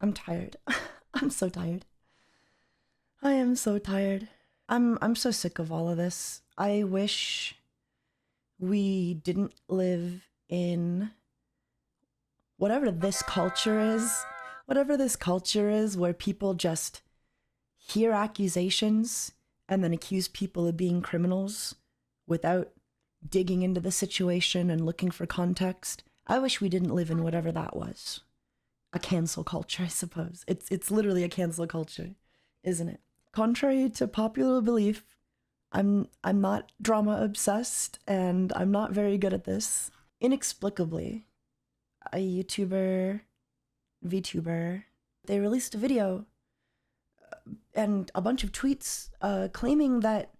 I'm tired. I'm so tired. I am so tired. I'm so sick of all of this. I wish we didn't live in whatever this culture is. Whatever this culture is where people just hear accusations and then accuse people of being criminals without digging into the situation and looking for context. I wish we didn't live in whatever that was. A cancel culture, I suppose. It's literally a cancel culture, isn't it? Contrary to popular belief, I'm not drama obsessed and I'm not very good at this. Inexplicably, a YouTuber, vtuber, they released a video and a bunch of tweets claiming that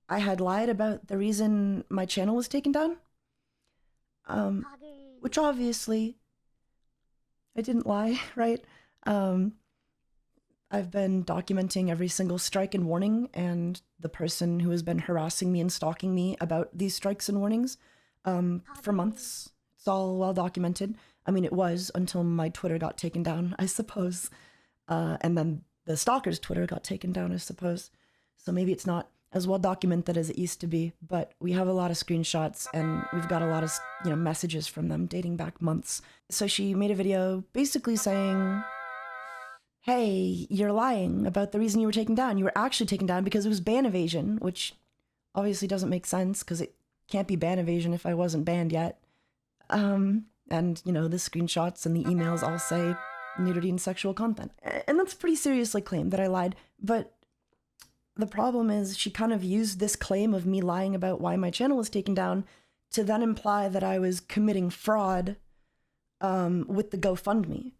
I had lied about the reason my channel was taken down. Which obviously I didn't lie, right? I've been documenting every single strike and warning, and the person who has been harassing me and stalking me about these strikes and warnings for months. It's all well documented. I mean, it was until my Twitter got taken down, I suppose. And then the stalker's Twitter got taken down, I suppose. So maybe it's not as well documented as it used to be, but we have a lot of screenshots and we've got a lot of, messages from them dating back months. So she made a video basically saying, hey, you're lying about the reason you were taken down. You were actually taken down because it was ban evasion, which obviously doesn't make sense because it can't be ban evasion if I wasn't banned yet. And, the screenshots and the emails all say nudity and sexual content. And that's pretty seriously claimed that I lied. But the problem is she kind of used this claim of me lying about why my channel was taken down to then imply that I was committing fraud with the GoFundMe.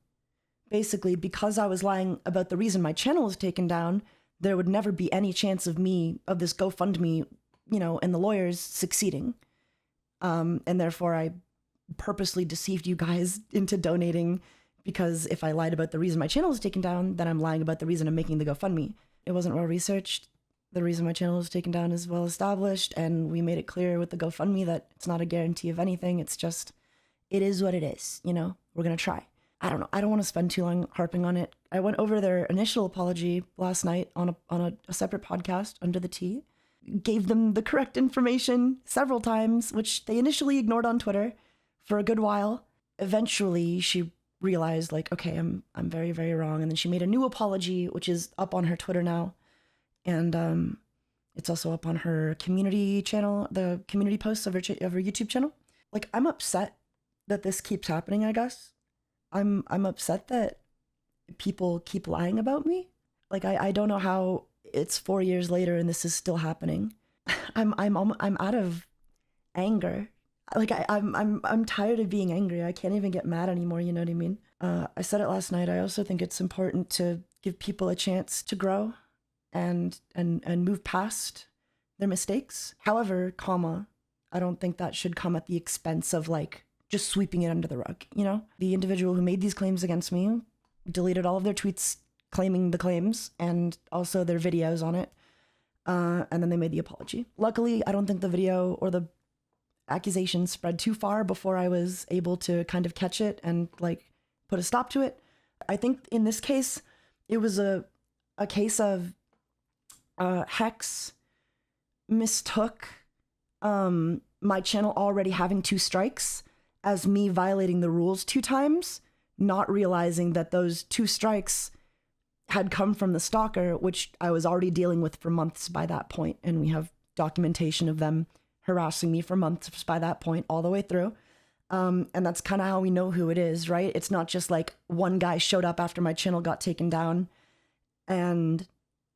Basically, because I was lying about the reason my channel was taken down, there would never be any chance of this GoFundMe, and the lawyers succeeding. And therefore I purposely deceived you guys into donating, because if I lied about the reason my channel was taken down, then I'm lying about the reason I'm making the GoFundMe. It wasn't well researched. The reason my channel was taken down is well established, and we made it clear with the GoFundMe that it's not a guarantee of anything. It's just, it is what it is, we're gonna try. I don't know. I don't want to spend too long harping on it. I went over their initial apology last night on a separate podcast, Under the Tea. Gave them the correct information several times, which they initially ignored on Twitter for a good while. Eventually, she realized, okay, I'm very, very wrong. And then she made a new apology, which is up on her Twitter now. And it's also up on her community channel, the community posts of her YouTube channel. I'm upset that this keeps happening, I guess. I'm upset that people keep lying about me. I don't know how it's 4 years later and this is still happening. I'm out of anger. I'm tired of being angry. I can't even get mad anymore, you know what I mean? I said it last night. I also think it's important to give people a chance to grow and move past their mistakes. However, I don't think that should come at the expense of just sweeping it under the rug, The individual who made these claims against me deleted all of their tweets claiming the claims and also their videos on it. And then they made the apology. Luckily, I don't think the video or the accusations spread too far before I was able to kind of catch it and put a stop to it. I think in this case, it was a case of Hex mistook my channel already having 2 strikes as me violating the rules 2 times, not realizing that those 2 strikes had come from the stalker, which I was already dealing with for months by that point. And we have documentation of them harassing me for months by that point all the way through. And that's kind of how we know who it is, right? It's not just one guy showed up after my channel got taken down and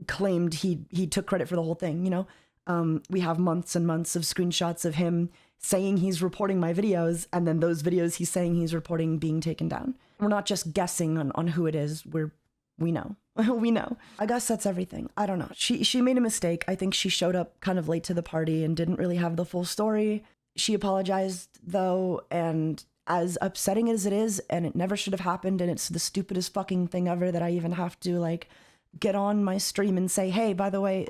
claimed he took credit for the whole thing, We have months and months of screenshots of him saying he's reporting my videos, and then those videos he's saying he's reporting being taken down. We're not just guessing on who it is. We know. We know. I guess that's everything. I don't know. She made a mistake. I think she showed up kind of late to the party and didn't really have the full story. She apologized, though, and as upsetting as it is, and it never should have happened, and it's the stupidest fucking thing ever that I even have to, get on my stream and say, hey, by the way,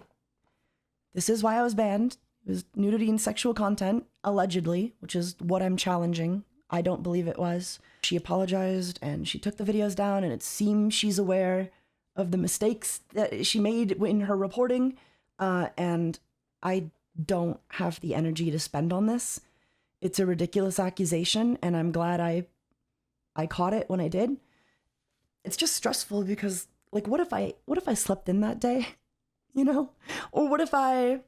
this is why I was banned. It was nudity and sexual content, allegedly, which is what I'm challenging. I don't believe it was. She apologized and she took the videos down, and it seems she's aware of the mistakes that she made in her reporting. And I don't have the energy to spend on this. It's a ridiculous accusation, and I'm glad I caught it when I did. It's just stressful because, like, what if I slept in that day, you know? Or what if I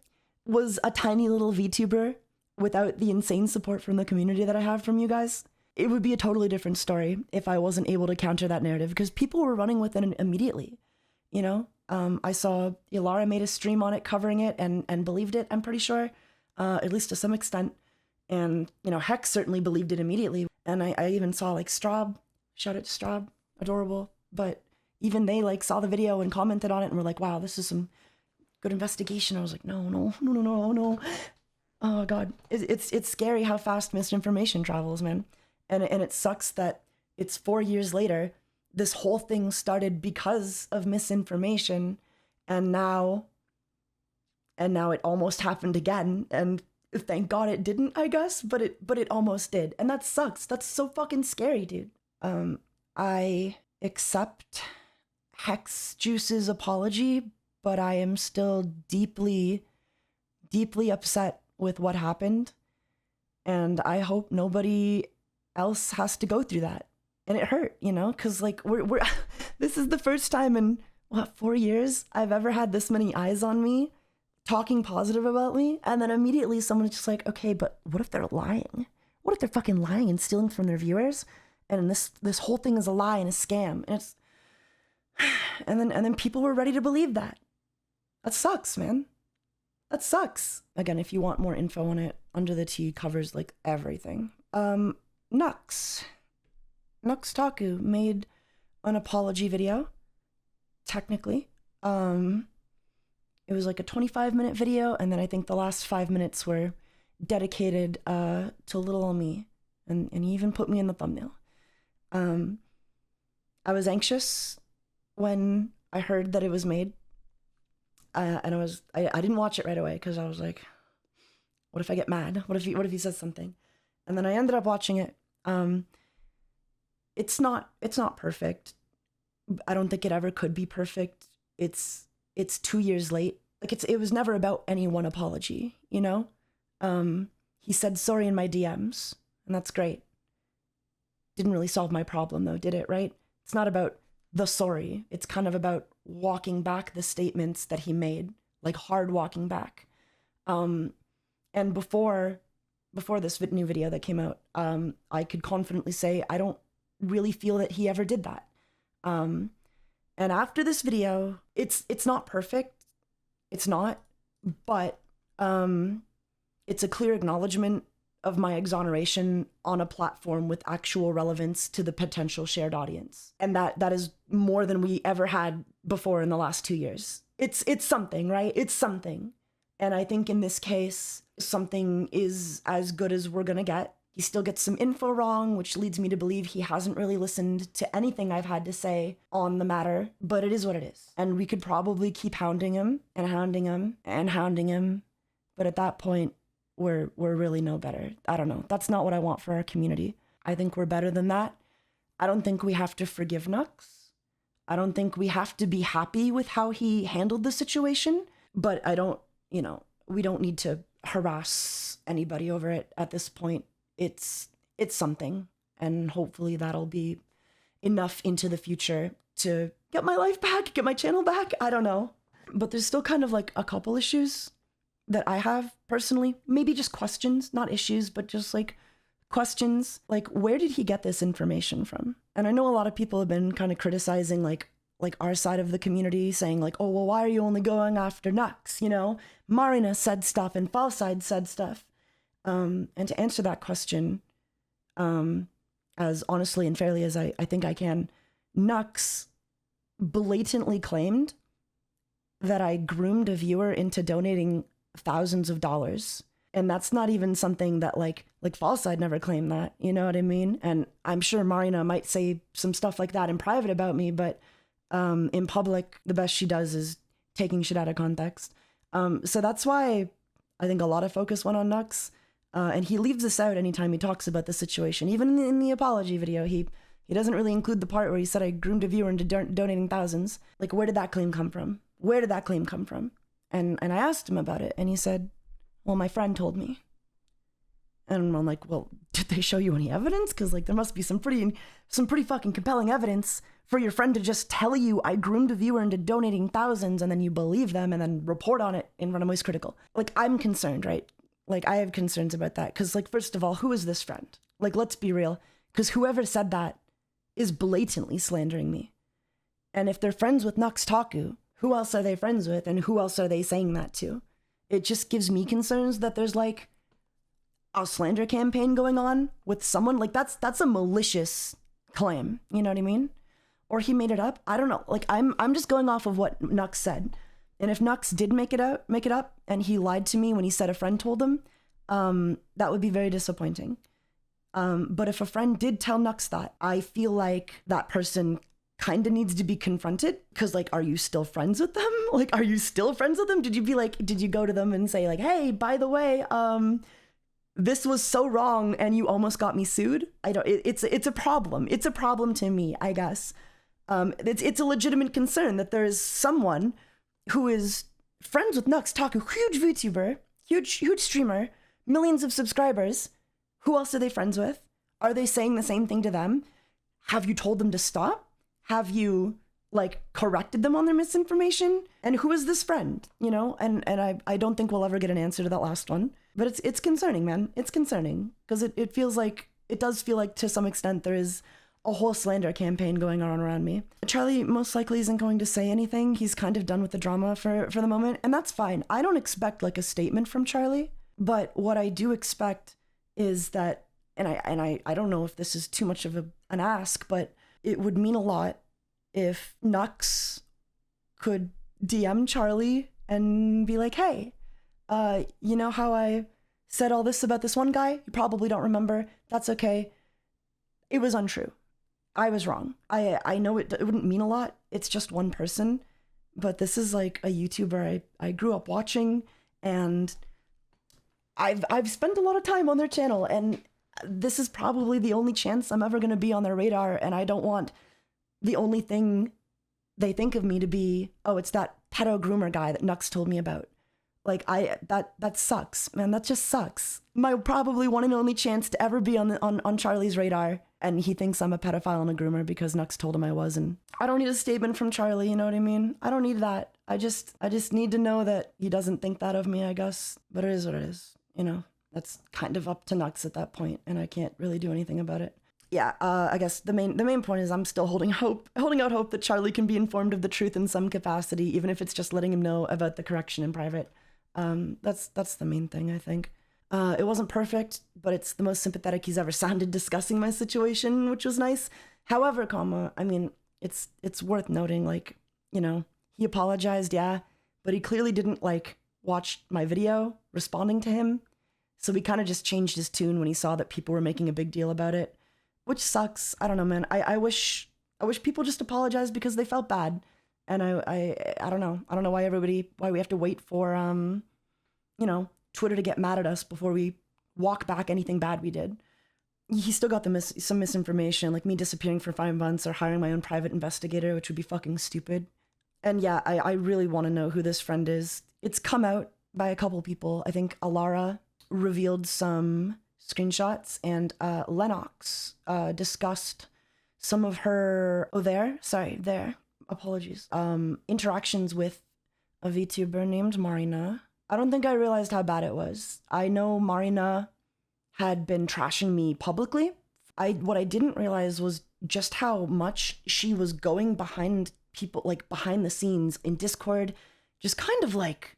was a tiny little VTuber without the insane support from the community that I have from you guys? It would be a totally different story if I wasn't able to counter that narrative, because people were running with it immediately, you know? I saw Ilara made a stream on it covering it and believed it, I'm pretty sure, at least to some extent. And, you know, Hex certainly believed it immediately. And I even saw, like, Straub, shout out to Straub, adorable. But even they, like, saw the video and commented on it and were like, wow, this is some good investigation. I was like, no. Oh, God. It's scary how fast misinformation travels, man. And it sucks that it's 4 years later. This whole thing started because of misinformation, and now it almost happened again. And thank God it didn't, I guess, but it almost did. And that sucks. That's so fucking scary, dude. I accept Hex Juice's apology, but I am still deeply, deeply upset with what happened. And I hope nobody else has to go through that. And it hurt, you know, because, like, we're this is the first time in, 4 years I've ever had this many eyes on me talking positive about me, and then immediately someone's just like, okay, but what if they're lying? What if they're fucking lying and stealing from their viewers? And this whole thing is a lie and a scam. And it's and then people were ready to believe that. That sucks, man. That sucks. Again, if you want more info on it, Under the Tea covers, like, everything. Nux Taku made an apology video, technically. It was like a 25-minute video, and then I think the last 5 minutes were dedicated to little old me, and he even put me in the thumbnail. I was anxious when I heard that it was made, and I didn't watch it right away because I was like, what if I get mad? What if he says something? And then I ended up watching it. It's not perfect. I don't think it ever could be perfect. It's 2 years late. Like, it was never about any one apology, you know? He said sorry in my DMs, and that's great. Didn't really solve my problem though, did it, right? It's not about the sorry. It's kind of about walking back the statements that he made, like hard walking back. And before this new video that came out, I could confidently say I don't really feel that he ever did that. And after this video, it's not perfect. It's not, but it's a clear acknowledgement of my exoneration on a platform with actual relevance to the potential shared audience. And that is more than we ever had before in the last 2 years. It's something, right? It's something. And I think in this case, something is as good as we're gonna get. He still gets some info wrong, which leads me to believe he hasn't really listened to anything I've had to say on the matter, but it is what it is. And we could probably keep hounding him and hounding him and hounding him, but at that point, we're really no better. I don't know. That's not what I want for our community. I think we're better than that. I don't think we have to forgive Nux. I don't think we have to be happy with how he handled the situation, but I don't, we don't need to harass anybody over it at this point. It's something, and hopefully that'll be enough into the future to get my life back, get my channel back. I don't know. But there's still kind of like a couple issues that I have personally, maybe just questions, not issues, but just like questions. Like, where did he get this information from? And I know a lot of people have been kind of criticizing like our side of the community, saying like, oh, well, why are you only going after Nux? Marina said stuff and Fallside said stuff. And to answer that question, as honestly and fairly as I think I can, Nux blatantly claimed that I groomed a viewer into donating thousands of dollars. And that's not even something that like Fallside never claimed that, you know what I mean? And I'm sure Marina might say some stuff like that in private about me, but in public, the best she does is taking shit out of context. So that's why I think a lot of focus went on Nux. And he leaves this out anytime he talks about the situation. Even in the apology video, he doesn't really include the part where he said I groomed a viewer into donating thousands. Like, where did that claim come from? Where did that claim come from? And I asked him about it, and he said, well, my friend told me. And I'm like, well, did they show you any evidence? Because, like, there must be some pretty fucking compelling evidence for your friend to just tell you I groomed a viewer into donating thousands, and then you believe them and then report on it in front of Moist Critical. Like, I'm concerned, right? Like, I have concerns about that. Because, like, first of all, who is this friend? Like, let's be real. Because whoever said that is blatantly slandering me. And if they're friends with Nux Taku, who else are they friends with? And who else are they saying that to? It just gives me concerns that there's, like, a slander campaign going on with someone. Like, that's a malicious claim. You know what I mean? Or he made it up. I don't know. Like, I'm just going off of what Nux said. And if Nux did make it up, and he lied to me when he said a friend told him, that would be very disappointing. But if a friend did tell Nux that, I feel like that person kind of needs to be confronted. Because, like, are you still friends with them? Like, are you still friends with them? Did you go to them and say, like, hey, by the way, this was so wrong and you almost got me sued? It's a problem. It's a problem to me, I guess. It's a legitimate concern that there is someone who is friends with Nux Taku, huge VTuber, huge streamer, millions of subscribers. Who else are they friends with? Are they saying the same thing to them? Have you told them to stop? Have you, like, corrected them on their misinformation? And who is this friend? You know, and I don't think we'll ever get an answer to that last one. But it's concerning, man. It's concerning because it feels like, it does feel like to some extent there is a whole slander campaign going on around me. Charlie most likely isn't going to say anything. He's kind of done with the drama for the moment, and that's fine. I don't expect, like, a statement from Charlie, but what I do expect is that, and I don't know if this is too much of an ask, but it would mean a lot if Nux could DM Charlie and be like, hey, you know how I said all this about this one guy? You probably don't remember. That's okay. It was untrue. I was wrong. I know it wouldn't mean a lot. It's just one person, but this is like a YouTuber I grew up watching, and I've spent a lot of time on their channel, and this is probably the only chance I'm ever going to be on their radar, and I don't want the only thing they think of me to be, oh, it's that pedo groomer guy that Nux told me about. Like, that sucks, man. That just sucks. My probably one and only chance to ever be on Charlie's radar, and he thinks I'm a pedophile and a groomer because Nux told him I was, and I don't need a statement from Charlie, you know what I mean? I don't need that. I just need to know that he doesn't think that of me, I guess. But it is what it is, you know? That's kind of up to Nux at that point, and I can't really do anything about it. Yeah, I guess the main point is I'm still holding out hope that Charlie can be informed of the truth in some capacity, even if it's just letting him know about the correction in private. That's the main thing, I think. It wasn't perfect, but it's the most sympathetic he's ever sounded discussing my situation, which was nice. However, I mean, it's worth noting, like, you know, he apologized, yeah, but he clearly didn't, like, watch my video responding to him. So he kind of just changed his tune when he saw that people were making a big deal about it, which sucks. I don't know, man. I wish people just apologized because they felt bad. And I don't know. I don't know why we have to wait for, you know, Twitter to get mad at us before we walk back anything bad we did. He still got some misinformation, like me disappearing for 5 months or hiring my own private investigator, which would be fucking stupid. And yeah, I really want to know who this friend is. It's come out by a couple people. I think Alara revealed some screenshots, and Lennox discussed some of her, apologies, interactions with a VTuber named Marina. I don't think I realized how bad it was. I know Marina had been trashing me publicly. What I didn't realize was just how much she was going behind people, like behind the scenes in Discord, just kind of like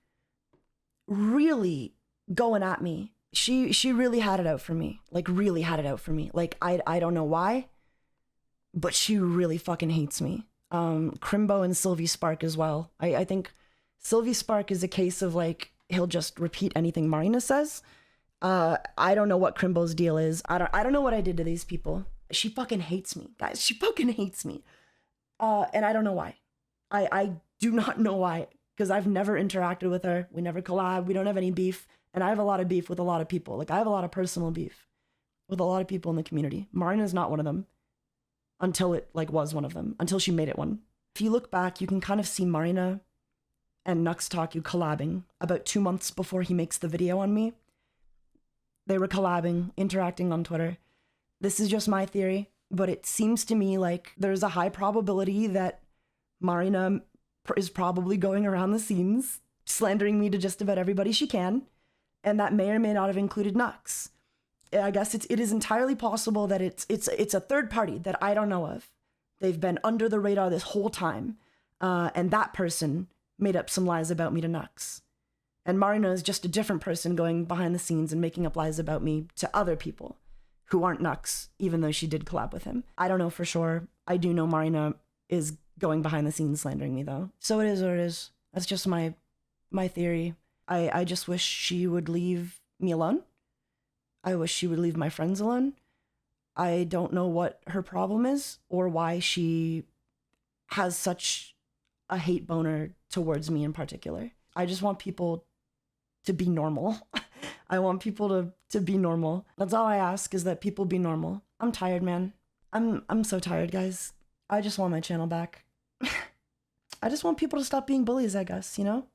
really going at me. She really had it out for me. Like, really had it out for me. Like, I don't know why, but she really fucking hates me. Crimbo and Sylvie Spark as well. I think Sylvie Spark is a case of, like, he'll just repeat anything Marina says. I don't know what Crimbo's deal is. I don't know what I did to these people. She fucking hates me, guys. She fucking hates me. And I don't know why. I do not know why, because I've never interacted with her. We never collab. We don't have any beef. And I have a lot of beef with a lot of people. Like, I have a lot of personal beef with a lot of people in the community. Marina's not one of them until it like was one of them, until she made it one. If you look back, you can kind of see Marina and Nux Taku collabing about 2 months before he makes the video on me. They were collabing, interacting on Twitter. This is just my theory, but it seems to me like there's a high probability that Marina is probably going around the scenes, slandering me to just about everybody she can, and that may or may not have included Nux. I guess it is entirely possible that it's a third party that I don't know of. They've been under the radar this whole time, and that person made up some lies about me to Nux. And Marina is just a different person going behind the scenes and making up lies about me to other people who aren't Nux, even though she did collab with him. I don't know for sure. I do know Marina is going behind the scenes slandering me, though. So it is what it is. That's just my theory. I just wish she would leave me alone. I wish she would leave my friends alone. I don't know what her problem is or why she has such a hate boner towards me in particular. I just want people to be normal. I want people to be normal. That's all I ask, is that people be normal. I'm tired, man. I'm so tired, guys. I just want my channel back. I just want people to stop being bullies, I guess, you know?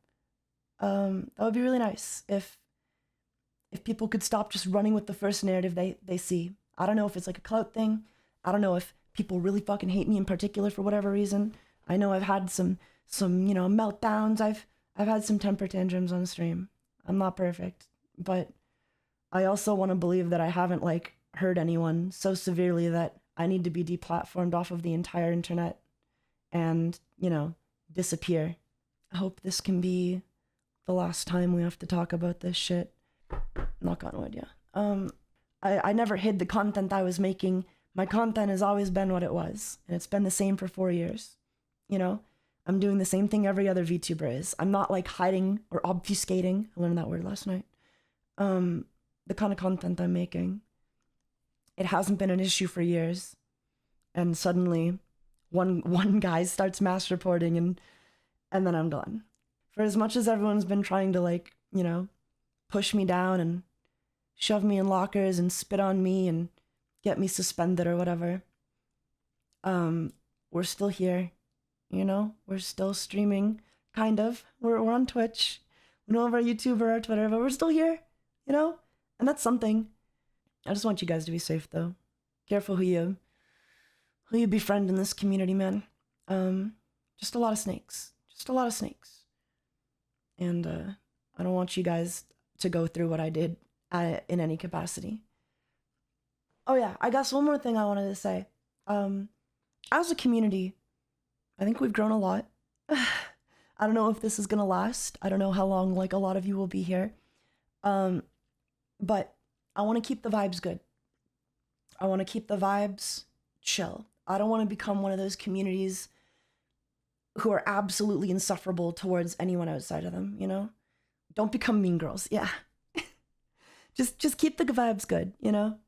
That would be really nice if people could stop just running with the first narrative they see. I don't know if it's like a clout thing. I don't know if people really fucking hate me in particular for whatever reason. I know I've had some you know, meltdowns. I've had some temper tantrums on stream. I'm not perfect, but I also want to believe that I haven't like hurt anyone so severely that I need to be deplatformed off of the entire internet and, you know, disappear. I hope this can be the last time we have to talk about this shit. Knock on wood, yeah. I never hid the content I was making. My content has always been what it was, and it's been the same for 4 years. You know, I'm doing the same thing every other VTuber is. I'm not like hiding or obfuscating. I learned that word last night. The kind of content I'm making. It hasn't been an issue for years, and suddenly one guy starts mass reporting, and then I'm done. For as much as everyone's been trying to like, you know, push me down and shove me in lockers and spit on me and get me suspended or whatever, we're still here, you know? We're still streaming, kind of. We're on Twitch. We don't have our YouTube or our Twitter, but we're still here, you know? And that's something. I just want you guys to be safe, though. Careful who you befriend in this community, man. Just a lot of snakes. Just a lot of snakes. And I don't want you guys to go through what I did in any capacity. Oh yeah, I guess one more thing I wanted to say. As a community, I think we've grown a lot. I don't know if this is gonna last. I don't know how long like a lot of you will be here. But I want to keep the vibes good. I want to keep the vibes chill. I don't want to become one of those communities who are absolutely insufferable towards anyone outside of them, you know? Don't become mean girls. Yeah. just keep the vibes good, you know?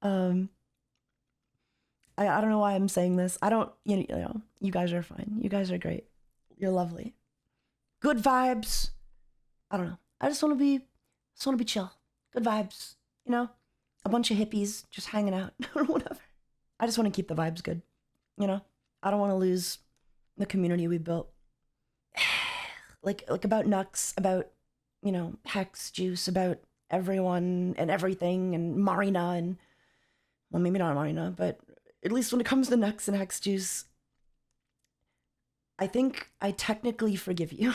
I don't know why I'm saying this. I don't, you know, you guys are fine. You guys are great. You're lovely. Good vibes. I don't know. I just want to be chill. Good vibes, you know? A bunch of hippies just hanging out or whatever. I just want to keep the vibes good, you know? I don't want to lose the community we built. like about Nux, about, you know, Hex Juice, about everyone and everything, and Marina, and, well, maybe not Marina, but at least when it comes to Nux and Hex Juice, I think I technically forgive you.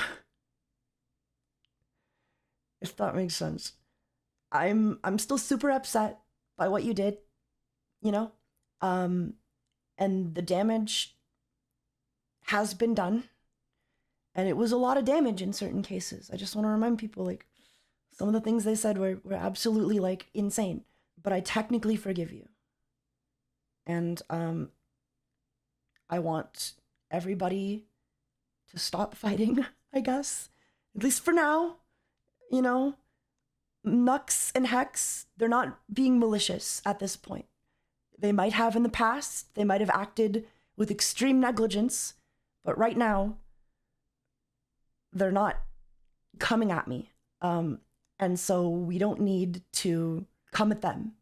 If that makes sense. I'm still super upset by what you did, you know? And the damage has been done, and it was a lot of damage in certain cases. I just want to remind people, like, some of the things they said were absolutely, like, insane, but I technically forgive you. And I want everybody to stop fighting, I guess, at least for now, you know? Nux and Hex, they're not being malicious at this point. They might have in the past, they might have acted with extreme negligence, but right now, they're not coming at me. And so we don't need to come at them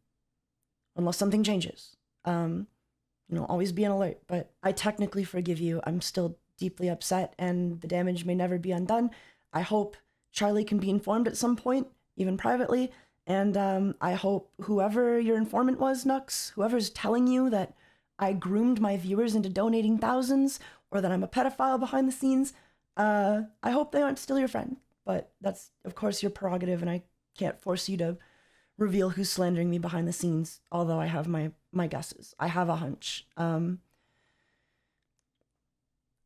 unless something changes. Always be on alert. But I technically forgive you. I'm still deeply upset, and the damage may never be undone. I hope Charlie can be informed at some point, even privately. And I hope whoever your informant was, Nux, whoever's telling you that I groomed my viewers into donating thousands, or that I'm a pedophile behind the scenes, I hope they aren't still your friend. But that's, of course, your prerogative, and I can't force you to reveal who's slandering me behind the scenes, although I have my guesses. I have a hunch. I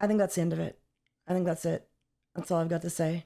think that's the end of it. I think that's it. That's all I've got to say.